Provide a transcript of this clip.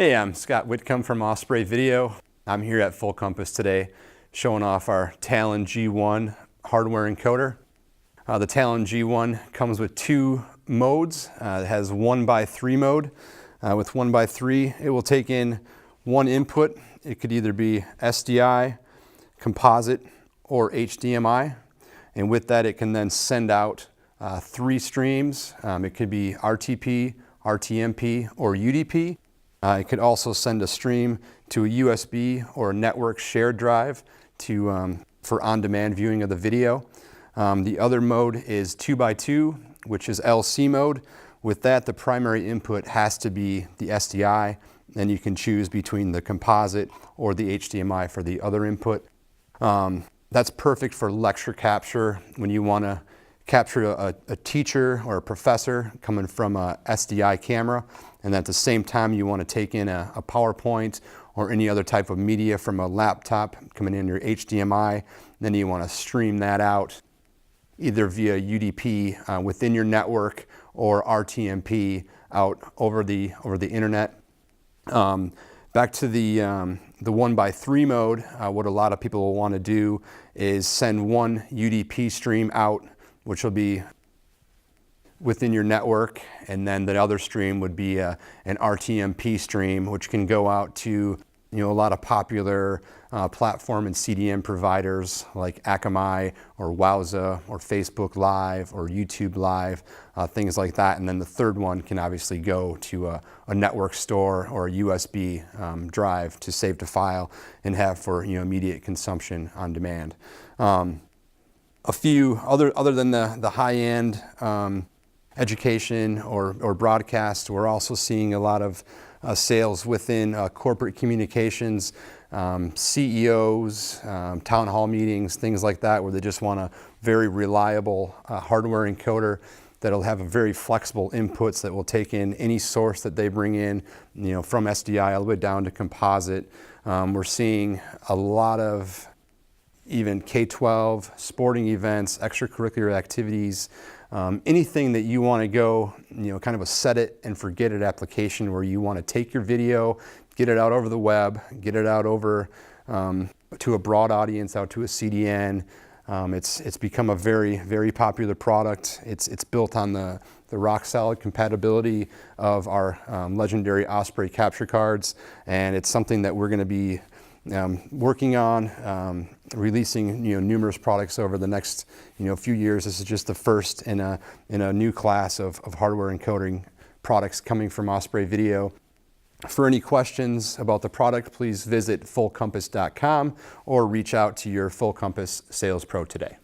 Hey, I'm Scott Whitcomb from Osprey Video. I'm here at Full Compass today showing off our Talon G1 hardware encoder. The Talon G1 comes with two modes. It has 1x3 mode. With 1x3, it will take in one input. It could either be SDI, composite, or HDMI. And with that, it can then send out three streams. It could be RTP, RTMP, or UDP. It could also send a stream to a USB or a network shared drive for on-demand viewing of the video. The other mode is 2x2, which is LC mode. With that, the primary input has to be the SDI, and you can choose between the composite or the HDMI for the other input. That's perfect for lecture capture when you want to capture a teacher or a professor coming from a SDI camera, and at the same time you want to take in a PowerPoint or any other type of media from a laptop coming in your HDMI. Then you want to stream that out either via UDP within your network or RTMP out over the internet. Back to the 1x3 mode, what a lot of people will want to do is send one UDP stream out, which will be within your network, and then the other stream would be an RTMP stream, which can go out to a lot of popular platform and CDN providers like Akamai or Wowza or Facebook Live or YouTube Live, things like that. And then the third one can obviously go to a network store or a USB drive to save to file and have for immediate consumption on demand. A few other than the high-end education or broadcast, we're also seeing a lot of sales within corporate communications, CEOs, town hall meetings, things like that, where they just want a very reliable hardware encoder that'll have a very flexible inputs that will take in any source that they bring in, from SDI all the way down to composite. We're seeing a lot of even K-12, sporting events, extracurricular activities, anything that you want to go, kind of a set it and forget it application where you want to take your video, get it out over the web, get it out over to a broad audience, out to a CDN. It's become a very, very popular product. It's built on the rock solid compatibility of our legendary Osprey capture cards, and it's something that we're going to be working on, releasing numerous products over the next few years. This is just the first in a new class of hardware encoding products coming from Osprey Video. For any questions about the product, please visit fullcompass.com or reach out to your Full Compass sales pro today.